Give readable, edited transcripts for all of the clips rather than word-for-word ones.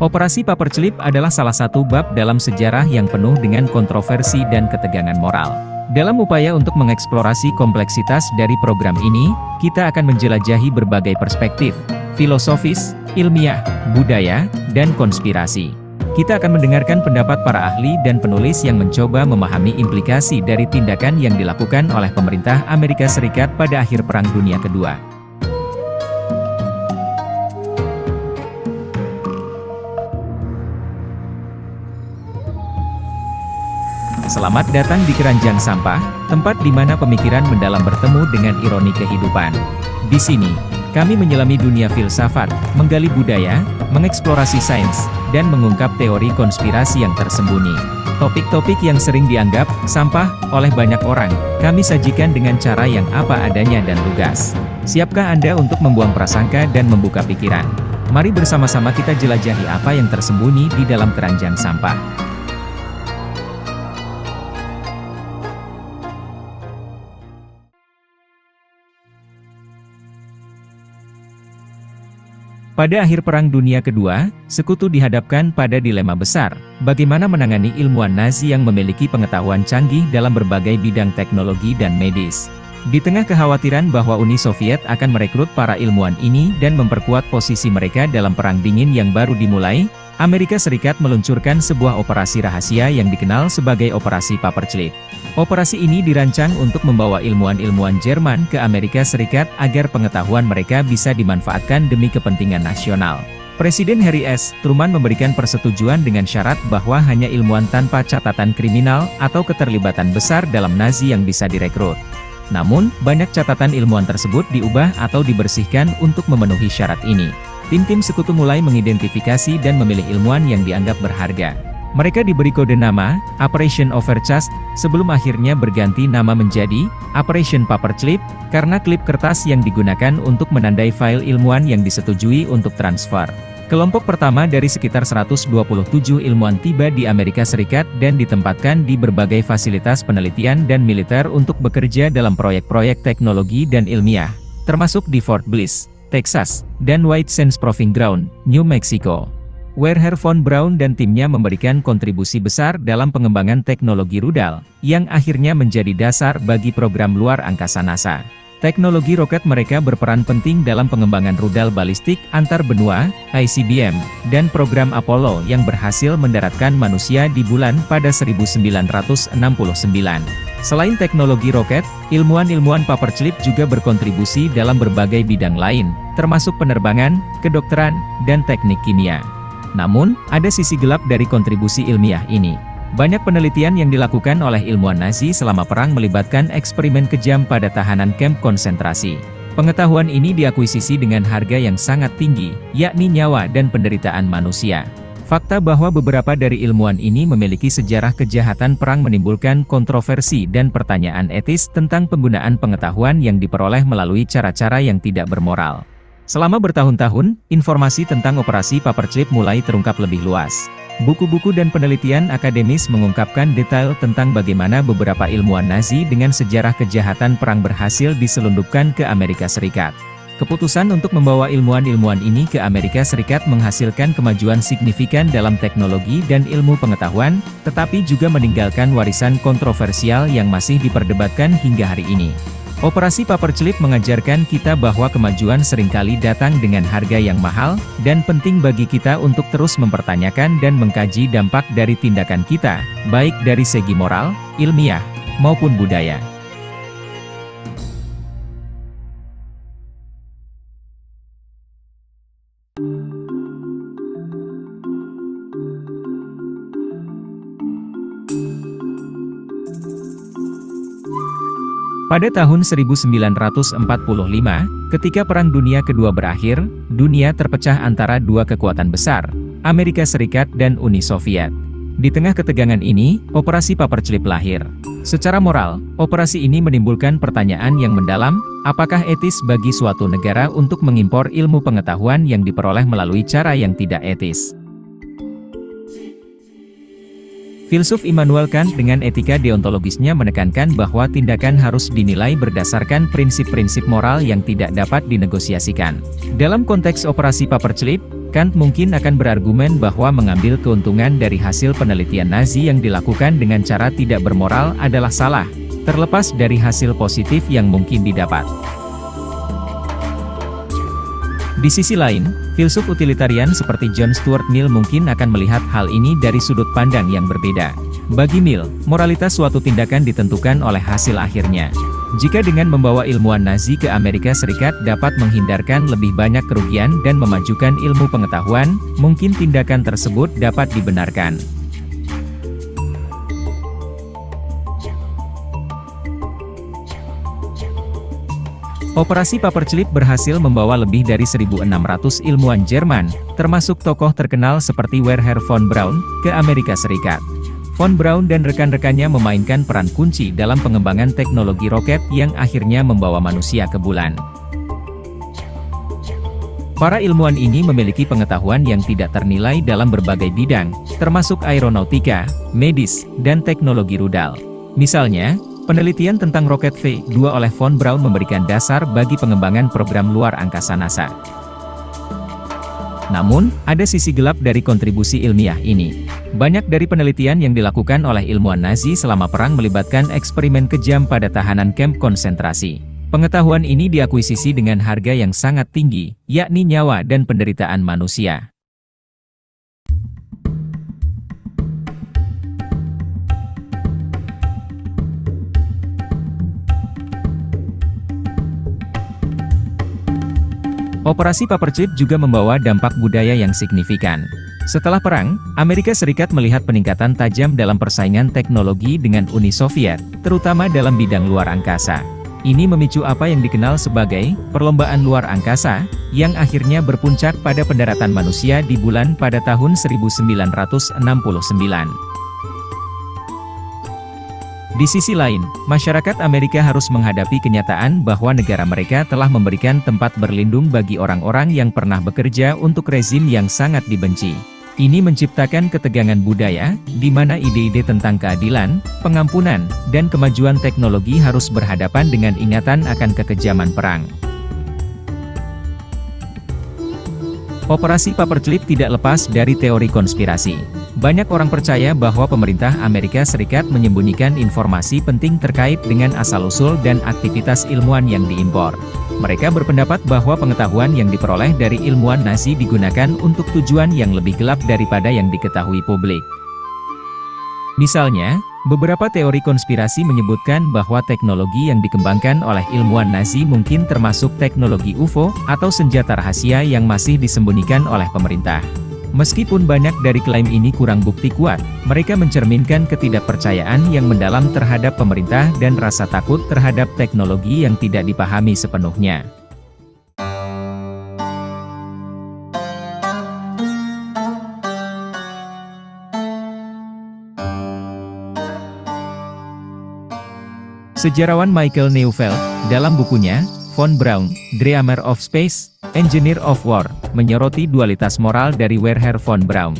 Operasi Paperclip adalah salah satu bab dalam sejarah yang penuh dengan kontroversi dan ketegangan moral. Dalam upaya untuk mengeksplorasi kompleksitas dari program ini, kita akan menjelajahi berbagai perspektif, filosofis, ilmiah, budaya, dan konspirasi. Kita akan mendengarkan pendapat para ahli dan penulis yang mencoba memahami implikasi dari tindakan yang dilakukan oleh pemerintah Amerika Serikat pada akhir Perang Dunia Kedua. Selamat datang di Keranjang Sampah, tempat di mana pemikiran mendalam bertemu dengan ironi kehidupan. Di sini, kami menyelami dunia filsafat, menggali budaya, mengeksplorasi sains, dan mengungkap teori konspirasi yang tersembunyi. Topik-topik yang sering dianggap sampah oleh banyak orang, kami sajikan dengan cara yang apa adanya dan lugas. Siapkah Anda untuk membuang prasangka dan membuka pikiran? Mari bersama-sama kita jelajahi apa yang tersembunyi di dalam keranjang sampah. Pada akhir Perang Dunia Kedua, sekutu dihadapkan pada dilema besar, bagaimana menangani ilmuwan Nazi yang memiliki pengetahuan canggih dalam berbagai bidang teknologi dan medis. Di tengah kekhawatiran bahwa Uni Soviet akan merekrut para ilmuwan ini dan memperkuat posisi mereka dalam Perang Dingin yang baru dimulai, Amerika Serikat meluncurkan sebuah operasi rahasia yang dikenal sebagai Operasi Paperclip. Operasi ini dirancang untuk membawa ilmuwan-ilmuwan Jerman ke Amerika Serikat agar pengetahuan mereka bisa dimanfaatkan demi kepentingan nasional. Presiden Harry S. Truman memberikan persetujuan dengan syarat bahwa hanya ilmuwan tanpa catatan kriminal atau keterlibatan besar dalam Nazi yang bisa direkrut. Namun, banyak catatan ilmuwan tersebut diubah atau dibersihkan untuk memenuhi syarat ini. Tim-tim sekutu mulai mengidentifikasi dan memilih ilmuwan yang dianggap berharga. Mereka diberi kode nama, Operation Overcast, sebelum akhirnya berganti nama menjadi Operation Paperclip, karena klip kertas yang digunakan untuk menandai file ilmuwan yang disetujui untuk transfer. Kelompok pertama dari sekitar 127 ilmuwan tiba di Amerika Serikat dan ditempatkan di berbagai fasilitas penelitian dan militer untuk bekerja dalam proyek-proyek teknologi dan ilmiah, termasuk di Fort Bliss, Texas, dan White Sands Proving Ground, New Mexico. Wernher von Braun dan timnya memberikan kontribusi besar dalam pengembangan teknologi rudal, yang akhirnya menjadi dasar bagi program luar angkasa NASA. Teknologi roket mereka berperan penting dalam pengembangan rudal balistik antar benua, ICBM, dan program Apollo yang berhasil mendaratkan manusia di bulan pada 1969. Selain teknologi roket, ilmuwan-ilmuwan Paperclip juga berkontribusi dalam berbagai bidang lain, termasuk penerbangan, kedokteran, dan teknik kimia. Namun, ada sisi gelap dari kontribusi ilmiah ini. Banyak penelitian yang dilakukan oleh ilmuwan Nazi selama perang melibatkan eksperimen kejam pada tahanan kamp konsentrasi. Pengetahuan ini diakuisisi dengan harga yang sangat tinggi, yakni nyawa dan penderitaan manusia. Fakta bahwa beberapa dari ilmuwan ini memiliki sejarah kejahatan perang menimbulkan kontroversi dan pertanyaan etis tentang penggunaan pengetahuan yang diperoleh melalui cara-cara yang tidak bermoral. Selama bertahun-tahun, informasi tentang operasi Paperclip mulai terungkap lebih luas. Buku-buku dan penelitian akademis mengungkapkan detail tentang bagaimana beberapa ilmuwan Nazi dengan sejarah kejahatan perang berhasil diselundupkan ke Amerika Serikat. Keputusan untuk membawa ilmuwan-ilmuwan ini ke Amerika Serikat menghasilkan kemajuan signifikan dalam teknologi dan ilmu pengetahuan, tetapi juga meninggalkan warisan kontroversial yang masih diperdebatkan hingga hari ini. Operasi Paperclip mengajarkan kita bahwa kemajuan seringkali datang dengan harga yang mahal, dan penting bagi kita untuk terus mempertanyakan dan mengkaji dampak dari tindakan kita, baik dari segi moral, ilmiah, maupun budaya. Pada tahun 1945, ketika Perang Dunia Kedua berakhir, dunia terpecah antara dua kekuatan besar, Amerika Serikat dan Uni Soviet. Di tengah ketegangan ini, Operasi Paperclip lahir. Secara moral, operasi ini menimbulkan pertanyaan yang mendalam, apakah etis bagi suatu negara untuk mengimpor ilmu pengetahuan yang diperoleh melalui cara yang tidak etis? Filsuf Immanuel Kant dengan etika deontologisnya menekankan bahwa tindakan harus dinilai berdasarkan prinsip-prinsip moral yang tidak dapat dinegosiasikan. Dalam konteks operasi paperclip, Kant mungkin akan berargumen bahwa mengambil keuntungan dari hasil penelitian Nazi yang dilakukan dengan cara tidak bermoral adalah salah, terlepas dari hasil positif yang mungkin didapat. Di sisi lain, filsuf utilitarian seperti John Stuart Mill mungkin akan melihat hal ini dari sudut pandang yang berbeda. Bagi Mill, moralitas suatu tindakan ditentukan oleh hasil akhirnya. Jika dengan membawa ilmuwan Nazi ke Amerika Serikat dapat menghindarkan lebih banyak kerugian dan memajukan ilmu pengetahuan, mungkin tindakan tersebut dapat dibenarkan. Operasi paperclip berhasil membawa lebih dari 1.600 ilmuwan Jerman, termasuk tokoh terkenal seperti Wernher von Braun, ke Amerika Serikat. Von Braun dan rekan-rekannya memainkan peran kunci dalam pengembangan teknologi roket yang akhirnya membawa manusia ke bulan. Para ilmuwan ini memiliki pengetahuan yang tidak ternilai dalam berbagai bidang, termasuk aeronautika, medis, dan teknologi rudal. Misalnya, penelitian tentang roket V2 oleh von Braun memberikan dasar bagi pengembangan program luar angkasa NASA. Namun, ada sisi gelap dari kontribusi ilmiah ini. Banyak dari penelitian yang dilakukan oleh ilmuwan Nazi selama perang melibatkan eksperimen kejam pada tahanan kamp konsentrasi. Pengetahuan ini diakuisisi dengan harga yang sangat tinggi, yakni nyawa dan penderitaan manusia. Operasi paperclip juga membawa dampak budaya yang signifikan. Setelah perang, Amerika Serikat melihat peningkatan tajam dalam persaingan teknologi dengan Uni Soviet, terutama dalam bidang luar angkasa. Ini memicu apa yang dikenal sebagai perlombaan luar angkasa, yang akhirnya berpuncak pada pendaratan manusia di bulan pada tahun 1969. Di sisi lain, masyarakat Amerika harus menghadapi kenyataan bahwa negara mereka telah memberikan tempat berlindung bagi orang-orang yang pernah bekerja untuk rezim yang sangat dibenci. Ini menciptakan ketegangan budaya, di mana ide-ide tentang keadilan, pengampunan, dan kemajuan teknologi harus berhadapan dengan ingatan akan kekejaman perang. Operasi paperclip tidak lepas dari teori konspirasi. Banyak orang percaya bahwa pemerintah Amerika Serikat menyembunyikan informasi penting terkait dengan asal-usul dan aktivitas ilmuwan yang diimpor. Mereka berpendapat bahwa pengetahuan yang diperoleh dari ilmuwan Nazi digunakan untuk tujuan yang lebih gelap daripada yang diketahui publik. Misalnya, beberapa teori konspirasi menyebutkan bahwa teknologi yang dikembangkan oleh ilmuwan Nazi mungkin termasuk teknologi UFO atau senjata rahasia yang masih disembunyikan oleh pemerintah. Meskipun banyak dari klaim ini kurang bukti kuat, mereka mencerminkan ketidakpercayaan yang mendalam terhadap pemerintah dan rasa takut terhadap teknologi yang tidak dipahami sepenuhnya. Sejarawan Michael Neufeld, dalam bukunya, Von Braun, Dreamer of Space, Engineer of War, menyoroti dualitas moral dari Wernher von Braun.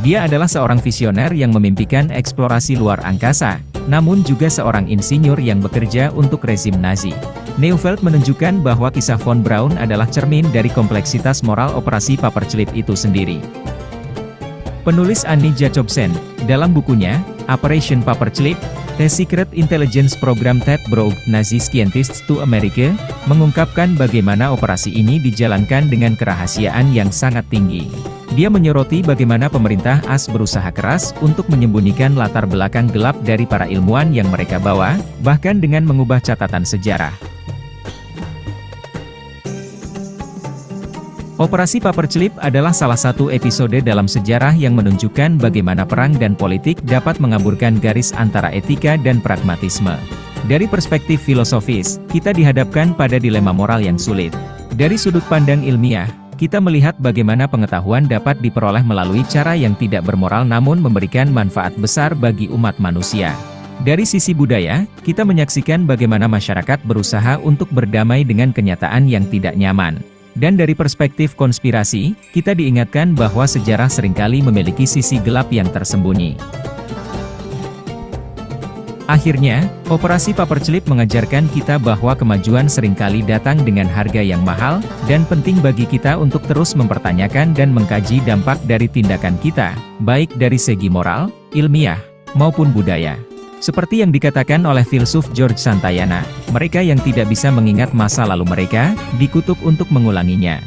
Dia adalah seorang visioner yang memimpikan eksplorasi luar angkasa, namun juga seorang insinyur yang bekerja untuk rezim Nazi. Neufeld menunjukkan bahwa kisah von Braun adalah cermin dari kompleksitas moral operasi paperclip itu sendiri. Penulis Annie Jacobsen, dalam bukunya, Operation Paperclip, The Secret Intelligence Program that Brought Nazi Scientists to America, mengungkapkan bagaimana operasi ini dijalankan dengan kerahasiaan yang sangat tinggi. Dia menyoroti bagaimana pemerintah AS berusaha keras untuk menyembunyikan latar belakang gelap dari para ilmuwan yang mereka bawa, bahkan dengan mengubah catatan sejarah. Operasi Paperclip adalah salah satu episode dalam sejarah yang menunjukkan bagaimana perang dan politik dapat mengaburkan garis antara etika dan pragmatisme. Dari perspektif filosofis, kita dihadapkan pada dilema moral yang sulit. Dari sudut pandang ilmiah, kita melihat bagaimana pengetahuan dapat diperoleh melalui cara yang tidak bermoral namun memberikan manfaat besar bagi umat manusia. Dari sisi budaya, kita menyaksikan bagaimana masyarakat berusaha untuk berdamai dengan kenyataan yang tidak nyaman. Dan dari perspektif konspirasi, kita diingatkan bahwa sejarah seringkali memiliki sisi gelap yang tersembunyi. Akhirnya, operasi paperclip mengajarkan kita bahwa kemajuan seringkali datang dengan harga yang mahal, dan penting bagi kita untuk terus mempertanyakan dan mengkaji dampak dari tindakan kita, baik dari segi moral, ilmiah, maupun budaya. Seperti yang dikatakan oleh filsuf George Santayana, mereka yang tidak bisa mengingat masa lalu mereka, dikutuk untuk mengulanginya.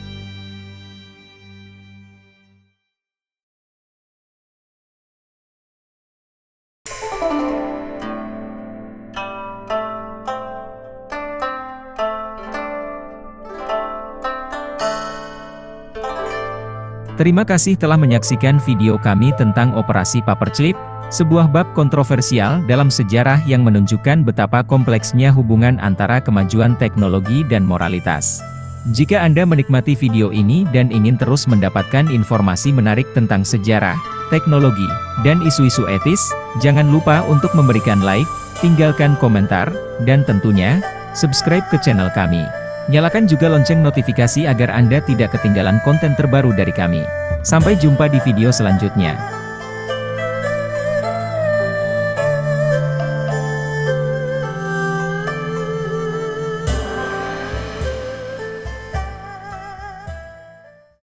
Terima kasih telah menyaksikan video kami tentang operasi paperclip, sebuah bab kontroversial dalam sejarah yang menunjukkan betapa kompleksnya hubungan antara kemajuan teknologi dan moralitas. Jika Anda menikmati video ini dan ingin terus mendapatkan informasi menarik tentang sejarah, teknologi, dan isu-isu etis, jangan lupa untuk memberikan like, tinggalkan komentar, dan tentunya, subscribe ke channel kami. Nyalakan juga lonceng notifikasi agar Anda tidak ketinggalan konten terbaru dari kami. Sampai jumpa di video selanjutnya.